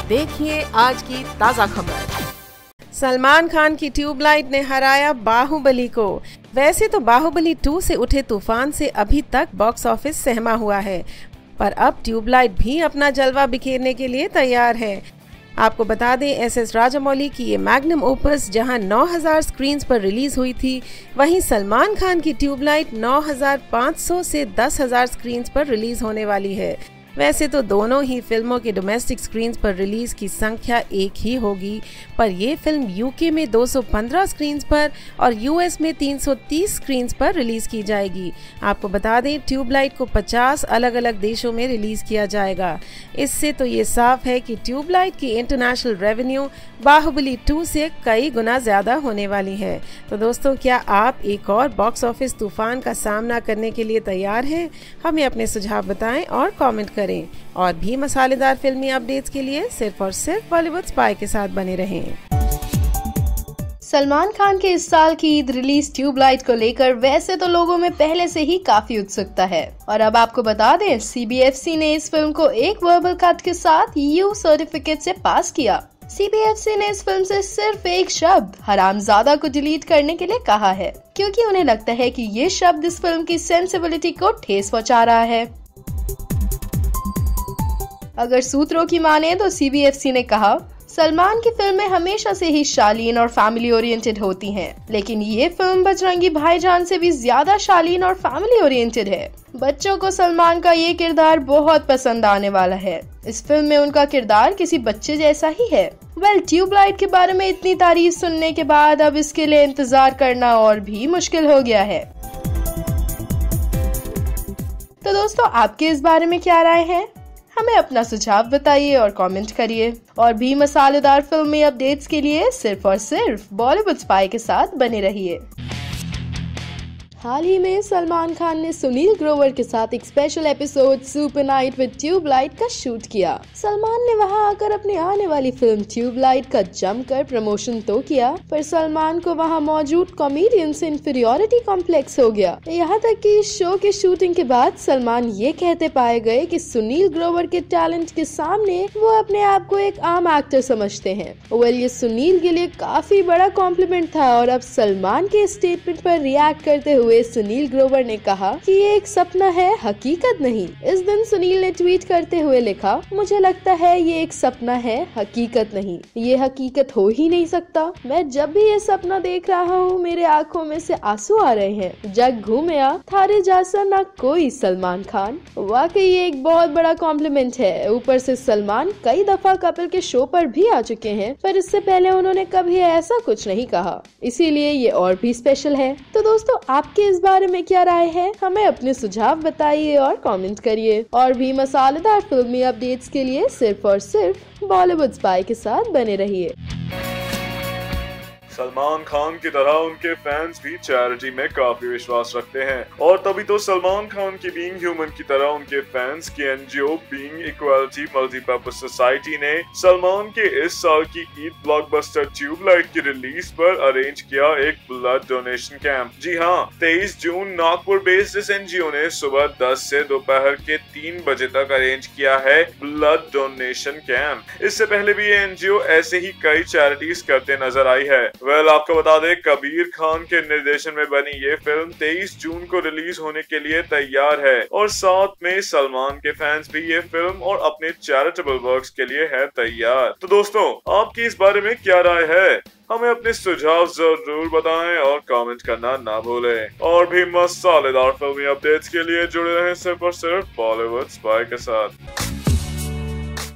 देखिए आज की ताज़ा खबर। सलमान खान की ट्यूबलाइट ने हराया बाहुबली को। वैसे तो बाहुबली 2 से उठे तूफान से अभी तक बॉक्स ऑफिस सहमा हुआ है, पर अब ट्यूबलाइट भी अपना जलवा बिखेरने के लिए तैयार है। आपको बता दें, एस राजामौली की ये मैग्नम ओपस जहां 9000 स्क्रीन्स पर रिलीज हुई थी, वहीं सलमान खान की ट्यूबलाइट 9500 से 10000 स्क्रीन्स पर रिलीज होने वाली है। वैसे तो दोनों ही फिल्मों के डोमेस्टिक स्क्रीन्स पर रिलीज की संख्या एक ही होगी, पर ये फिल्म यूके में 215 स्क्रीन्स पर और यूएस में 330 स्क्रीन्स पर रिलीज की जाएगी। आपको बता दें, ट्यूबलाइट को 50 अलग अलग देशों में रिलीज किया जाएगा। इससे तो ये साफ है कि ट्यूबलाइट की इंटरनेशनल रेवेन्यू बाहुबली 2 से कई गुना ज्यादा होने वाली है। तो दोस्तों, क्या आप एक और बॉक्स ऑफिस तूफान का सामना करने के लिए तैयार हैं? हमें अपने सुझाव बताएं और कमेंट करें। और भी मसालेदार फिल्मी अपडेट्स के लिए सिर्फ और सिर्फ बॉलीवुड स्पाई के साथ बने रहें। सलमान खान के इस साल की ईद रिलीज ट्यूबलाइट को लेकर वैसे तो लोगों में पहले से ही काफी उत्सुकता है, और अब आपको बता दें, सीबीएफसी ने इस फिल्म को एक वर्बल कट के साथ यू सर्टिफिकेट से पास किया। सीबीएफसी ने इस फिल्म से सिर्फ एक शब्द हरामजादा को डिलीट करने के लिए कहा है, क्योंकि उन्हें लगता है कि ये शब्द इस फिल्म की सेंसिबिलिटी को ठेस पहुंचा रहा है। अगर सूत्रों की माने तो सीबीएफसी ने कहा, सलमान की फिल्में हमेशा से ही शालीन और फैमिली ओरिएंटेड होती हैं, लेकिन ये फिल्म बजरंगी भाईजान से भी ज्यादा शालीन और फैमिली ओरिएंटेड है। बच्चों को सलमान का ये किरदार बहुत पसंद आने वाला है। इस फिल्म में उनका किरदार किसी बच्चे जैसा ही है। ट्यूबलाइट के बारे में इतनी तारीफ सुनने के बाद अब इसके लिए इंतजार करना और भी मुश्किल हो गया है। तो दोस्तों, आपके इस बारे में क्या राय है? हमें अपना सुझाव बताइए और कमेंट करिए। और भी मसालेदार फिल्मी अपडेट्स के लिए सिर्फ और सिर्फ बॉलीवुड स्पाई के साथ बने रहिए। हाल ही में सलमान खान ने सुनील ग्रोवर के साथ एक special episode super night with Tubelight का शूट किया। सलमान ने वहां आकर अपनी आने वाली फिल्म ट्यूबलाइट का जमकर प्रमोशन तो किया, पर सलमान को वहां मौजूद कॉमेडियन से इंफीरियरिटी कॉम्प्लेक्स हो गया। यहाँ तक कि इस शो के शूटिंग के बाद सलमान ये कहते पाए गए कि सुनील ग्रोवर के टैलेंट के सामने वो अपने आप को एक आम एक्टर समझते हैं। ये सुनील के लिए काफी बड़ा कॉम्प्लीमेंट था, और अब सलमान के स्टेटमेंट पर रिएक्ट करते हुए सुनील ग्रोवर ने कहा कि ये एक सपना है, हकीकत नहीं। इस दिन सुनील ने ट्वीट करते हुए लिखा, मुझे लगता है ये एक सपना है, हकीकत नहीं। ये हकीकत हो ही नहीं सकता। मैं जब भी ये सपना देख रहा हूँ, मेरे आंखों में से आंसू आ रहे हैं। जग घूमया थारे जैसा ना कोई सलमान खान। वाकई ये एक बहुत बड़ा कॉम्प्लीमेंट है। ऊपर से सलमान कई दफा कपिल के शो पर भी आ चुके हैं, पर इससे पहले उन्होंने कभी ऐसा कुछ नहीं कहा, इसीलिए ये और भी स्पेशल है। तो दोस्तों, आपके इस बारे में क्या राय है? हमें अपने सुझाव बताइए और कमेंट करिए। और भी मसालेदार फिल्मी अपडेट्स के लिए सिर्फ और सिर्फ बॉलीवुड स्पाई के साथ बने रहिए। सलमान खान की तरह उनके फैंस भी चैरिटी में काफी विश्वास रखते हैं, और तभी तो सलमान खान की बीइंग ह्यूमन की तरह उनके फैंस की NGO being equality multipurpose society ने सलमान के इस साल की ईद ब्लॉकबस्टर ट्यूबलाइट की रिलीज पर अरेंज किया एक ब्लड डोनेशन कैंप। जी हाँ, 23 जून नागपुर बेस्ड इस एनजीओ ने सुबह 10 से दोपहर के 3 बजे तक अरेंज किया है ब्लड डोनेशन कैंप। इससे पहले भी ये एनजीओ ऐसे ही कई चैरिटीज करते नजर आई है। आपको बता दें, कबीर खान के निर्देशन में बनी ये फिल्म 23 जून को रिलीज होने के लिए तैयार है, और साथ में सलमान के फैंस भी ये फिल्म और अपने चैरिटेबल वर्क्स के लिए है तैयार। तो दोस्तों, आपकी इस बारे में क्या राय है? हमें अपने सुझाव जरूर बताएं और कमेंट करना ना भूलें। और भी मसालेदार फिल्मी अपडेट्स के लिए जुड़े रहें सिर्फ और सिर्फ बॉलीवुड स्पाई के साथ।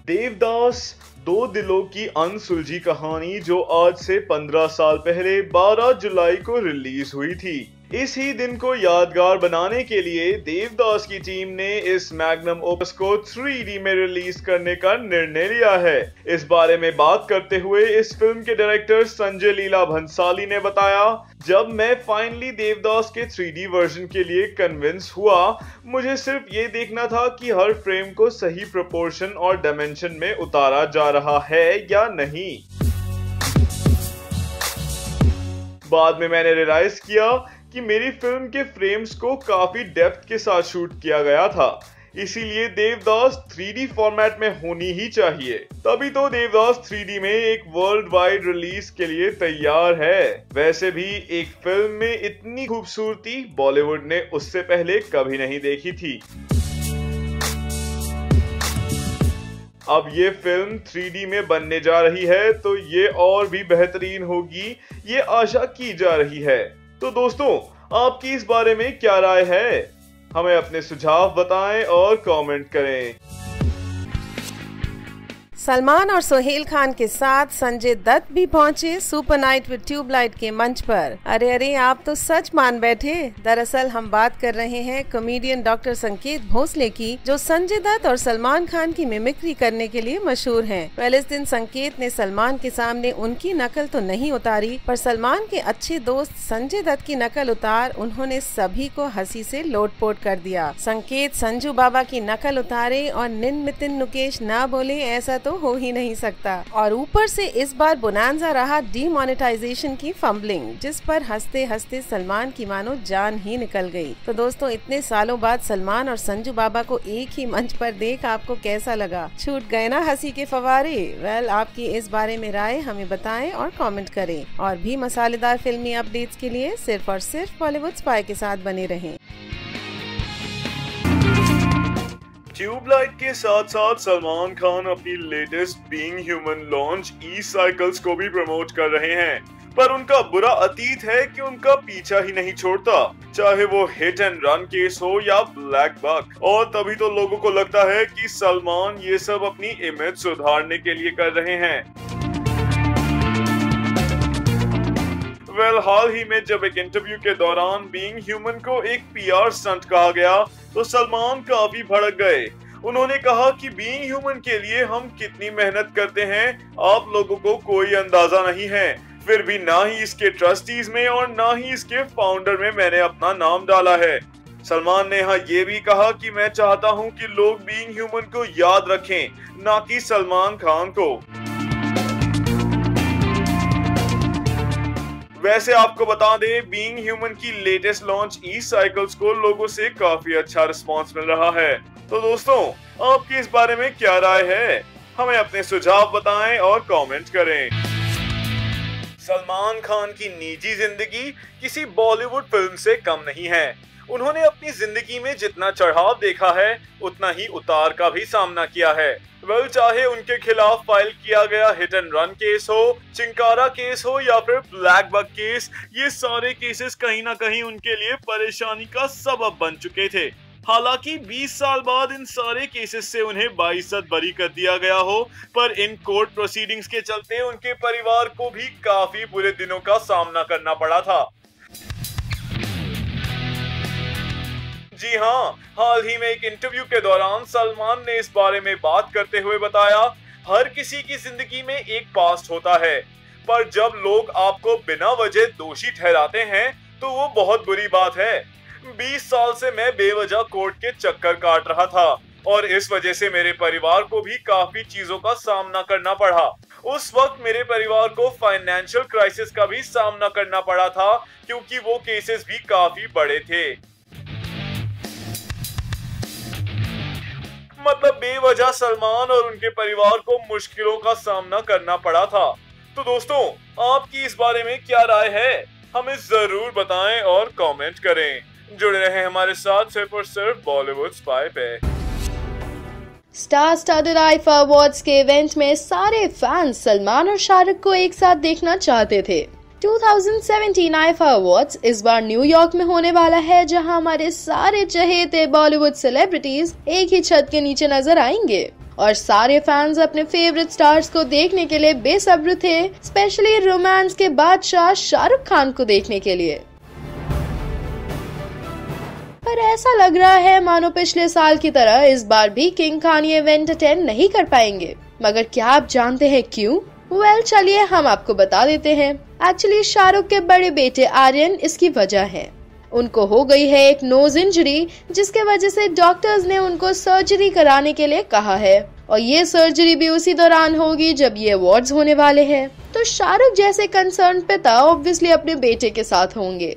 देवदास, दो दिलों की अनसुलझी कहानी, जो आज से 15 साल पहले 12 जुलाई को रिलीज हुई थी। इस ही दिन को यादगार बनाने के लिए देवदास की टीम ने इस मैग्नम ओपस को 3D में रिलीज करने का निर्णय लिया है। इस बारे में बात करते हुए इस फिल्म के डायरेक्टर संजय लीला भंसाली ने बताया, जब मैं फाइनली देवदास के 3D वर्जन के लिए कन्विंस हुआ, मुझे सिर्फ ये देखना था कि हर फ्रेम को सही प्रोपोर्शन और डायमेंशन में उतारा जा रहा है या नहीं। बाद में मैंने रियलाइज किया कि मेरी फिल्म के फ्रेम्स को काफी डेप्थ के साथ शूट किया गया था। इसीलिए देवदास 3D फॉर्मेट में होनी ही चाहिए। तभी तो देवदास 3D में एक वर्ल्ड वाइड रिलीज के लिए तैयार है। वैसे भी एक फिल्म में इतनी खूबसूरती बॉलीवुड ने उससे पहले कभी नहीं देखी थी। अब ये फिल्म 3D में बनने जा रही है तो ये और भी बेहतरीन होगी, ये आशा की जा रही है। तो दोस्तों, आपकी इस बारे में क्या राय है? हमें अपने सुझाव बताएं और कमेंट करें। सलमान और सोहेल खान के साथ संजय दत्त भी पहुंचे सुपर नाइट विद ट्यूबलाइट के मंच पर। अरे आप तो सच मान बैठे। दरअसल हम बात कर रहे हैं कॉमेडियन डॉक्टर संकेत भोसले की, जो संजय दत्त और सलमान खान की मिमिक्री करने के लिए मशहूर हैं। पहले इस दिन संकेत ने सलमान के सामने उनकी नकल तो नहीं उतारी, पर सलमान के अच्छे दोस्त संजय दत्त की नकल उतार उन्होंने सभी को हंसी से लोटपोट कर दिया। संकेत संजू बाबा की नकल उतारे और निन मितिन नुकेश ना बोले, ऐसा तो हो ही नहीं सकता। और ऊपर से इस बार बोनांजा रहा डीमोनेटाइजेशन की फंबलिंग, जिस पर हंसते हंसते सलमान की मानो जान ही निकल गई। तो दोस्तों, इतने सालों बाद सलमान और संजू बाबा को एक ही मंच पर देख आपको कैसा लगा? छूट गए ना हंसी के फवारे? वेल, आपकी इस बारे में राय हमें बताएं और कमेंट करें। और भी मसालेदार फिल्मी अपडेट्स के लिए सिर्फ और सिर्फ बॉलीवुड स्पाई के साथ बने रहें। ट्यूबलाइट के साथ साथ सलमान खान अपनी लेटेस्ट बीइंग ह्यूमन लॉन्च ई-साइकिल्स को भी प्रमोट कर रहे हैं, पर उनका बुरा अतीत है कि उनका पीछा ही नहीं छोड़ता, चाहे वो हिट एंड रन केस हो या ब्लैक बक। और तभी तो लोगों को लगता है कि सलमान ये सब अपनी इमेज सुधारने के लिए कर रहे हैं। हाल ही में जब एक इंटरव्यू के दौरान बीइंग ह्यूमन को एक पीआर स्टंट कहा गया तो सलमान काफी भड़क गए। उन्होंने कहा कि बीइंग ह्यूमन के लिए हम कितनी मेहनत करते हैं आप लोगों को कोई अंदाजा नहीं है, फिर भी ना ही इसके ट्रस्टीज में और ना ही इसके फाउंडर में मैंने अपना नाम डाला है। सलमान ने यहाँ ये भी कहा कि मैं चाहता हूँ कि लोग बीइंग ह्यूमन को याद रखें, ना कि सलमान खान को। वैसे आपको बता दें, बीइंग ह्यूमन की लेटेस्ट लॉन्च ई-साइकिल्स को लोगों से काफी अच्छा रिस्पांस मिल रहा है। तो दोस्तों, आपकी इस बारे में क्या राय है? हमें अपने सुझाव बताएं और कमेंट करें। सलमान खान की निजी जिंदगी किसी बॉलीवुड फिल्म से कम नहीं है। उन्होंने अपनी जिंदगी में जितना चढ़ाव देखा है उतना ही उतार का भी सामना किया है। चाहे उनके खिलाफ फाइल किया गया हिट एंड रन केस हो, चिंकारा केस हो या फिर ब्लैक बक केस, ये सारे केसेस कहीं ना कहीं उनके लिए परेशानी का सबब बन चुके थे। हालांकि 20 साल बाद इन सारे केसेस से उन्हें बाइज्जत बरी कर दिया गया हो, पर इन कोर्ट प्रोसीडिंग्स के चलते उनके परिवार को भी काफी बुरे दिनों का सामना करना पड़ा था। जी हाँ, हाल ही में एक इंटरव्यू के दौरान सलमान ने इस बारे में बात करते हुए बताया, हर किसी की जिंदगी में एक पास्ट होता है, पर जब लोग आपको बिना वजह दोषी ठहराते हैं तो वो बहुत बुरी बात है। 20 साल से मैं बेवजह कोर्ट के चक्कर काट रहा था और इस वजह से मेरे परिवार को भी काफी चीजों का सामना करना पड़ा। उस वक्त मेरे परिवार को फाइनेंशियल क्राइसिस का भी सामना करना पड़ा था, क्योंकि वो केसेस भी काफी बड़े थे। मतलब बेवजह सलमान और उनके परिवार को मुश्किलों का सामना करना पड़ा था। तो दोस्तों, आपकी इस बारे में क्या राय है? हमें जरूर बताएं और कमेंट करें। जुड़े रहें हमारे साथ सिर्फ और सिर्फ बॉलीवुड स्पाई पे। स्टार स्टडेड आईफा अवार्ड्स के इवेंट में सारे फैंस सलमान और शाहरुख को एक साथ देखना चाहते थे। 2017 आईफा अवार्ड्स इस बार न्यूयॉर्क में होने वाला है, जहां हमारे सारे चहेते बॉलीवुड सेलिब्रिटीज एक ही छत के नीचे नजर आएंगे और सारे फैंस अपने फेवरेट स्टार्स को देखने के लिए बेसब्र थे, स्पेशली रोमांस के बादशाह शाहरुख खान को देखने के लिए। पर ऐसा लग रहा है मानो पिछले साल की तरह इस बार भी किंग खान ये इवेंट अटेंड नहीं कर पाएंगे। मगर क्या आप जानते हैं क्यों? चलिए हम आपको बता देते हैं। एक्चुअली शाहरुख के बड़े बेटे आर्यन इसकी वजह है। उनको हो गई है एक नोज इंजरी, जिसके वजह से डॉक्टर्स ने उनको सर्जरी कराने के लिए कहा है और ये सर्जरी भी उसी दौरान होगी जब ये अवार्ड्स होने वाले हैं। तो शाहरुख जैसे कंसर्न पिता ऑब्वियसली अपने बेटे के साथ होंगे।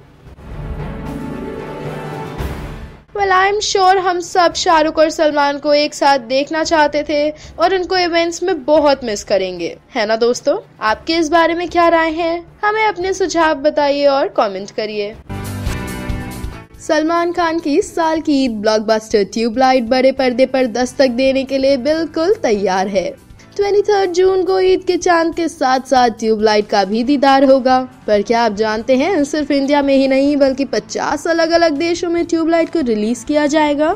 वेल आई एम श्योर हम सब शाहरुख और सलमान को एक साथ देखना चाहते थे और उनको इवेंट्स में बहुत मिस करेंगे, है ना दोस्तों? आपके इस बारे में क्या राय है? हमें अपने सुझाव बताइए और कमेंट करिए। सलमान खान की इस साल की ईद ब्लॉकबस्टर ट्यूबलाइट बड़े पर्दे पर दस्तक देने के लिए बिल्कुल तैयार है। 23 जून को ईद के चांद के साथ साथ ट्यूबलाइट का भी दीदार होगा। पर क्या आप जानते हैं सिर्फ इंडिया में ही नहीं बल्कि 50 अलग अलग देशों में ट्यूबलाइट को रिलीज किया जाएगा।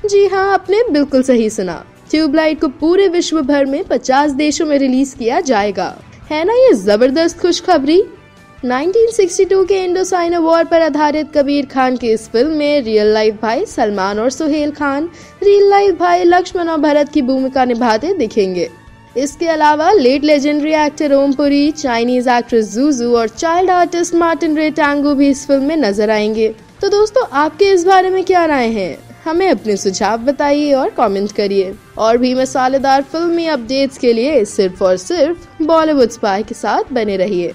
जी हाँ, आपने बिल्कुल सही सुना। ट्यूबलाइट को पूरे विश्व भर में 50 देशों में रिलीज किया जाएगा। है ना ये जबरदस्त खुशखबरी। 1962 के इंडो चाइना वॉर पर आधारित कबीर खान की इस फिल्म में रियल लाइफ भाई सलमान और सोहेल खान रियल लाइफ भाई लक्ष्मण और भरत की भूमिका निभाते दिखेंगे। इसके अलावा late legendary actor Om Puri, Chinese actress Juju और चाइल्ड आर्टिस्ट मार्टिन रे टांगो भी इस फिल्म में नजर आएंगे। तो दोस्तों, आपके इस बारे में क्या राय है? हमें अपने सुझाव बताइए और कमेंट करिए। और भी मसालेदार फिल्मी अपडेट्स के लिए सिर्फ और सिर्फ बॉलीवुड स्पाई के साथ बने रहिए।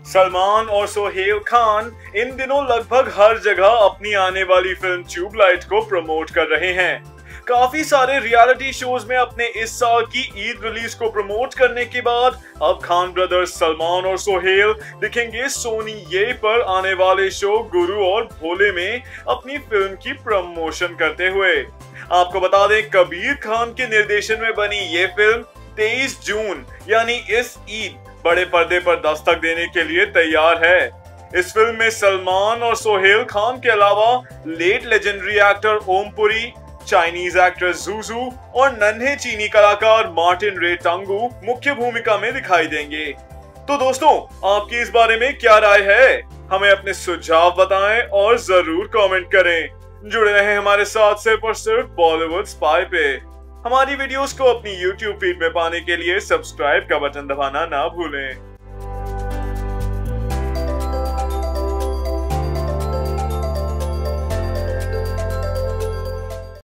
सलमान और सोहेल खान इन दिनों लगभग हर जगह अपनी आने वाली फिल्म ट्यूबलाइट को प्रमोट कर रहे हैं। काफी सारे रियलिटी शोज में अपने इस साल की ईद रिलीज को प्रमोट करने के बाद अब खान ब्रदर्स सलमान और सोहेल दिखेंगे सोनी ये पर आने वाले शो गुरु और भोले में अपनी फिल्म की प्रमोशन करते हुए। आपको बता दें, कबीर खान के निर्देशन में बनी ये फिल्म 23 जून यानी इस ईद बड़े पर्दे पर दस्तक देने के लिए तैयार है। इस फिल्म में सलमान और सोहेल खान के अलावा late legendary actor Om Puri, Chinese actress Juju और नन्हे चीनी कलाकार मार्टिन रे टांगू मुख्य भूमिका में दिखाई देंगे। तो दोस्तों, आपकी इस बारे में क्या राय है? हमें अपने सुझाव बताएं और जरूर कमेंट करें। जुड़े रहें हमारे साथ सिर्फ और सिर्फ बॉलीवुड स्पाई पे। हमारी वीडियोस को अपनी YouTube फीड में पाने के लिए सब्सक्राइब का बटन दबाना ना भूलें।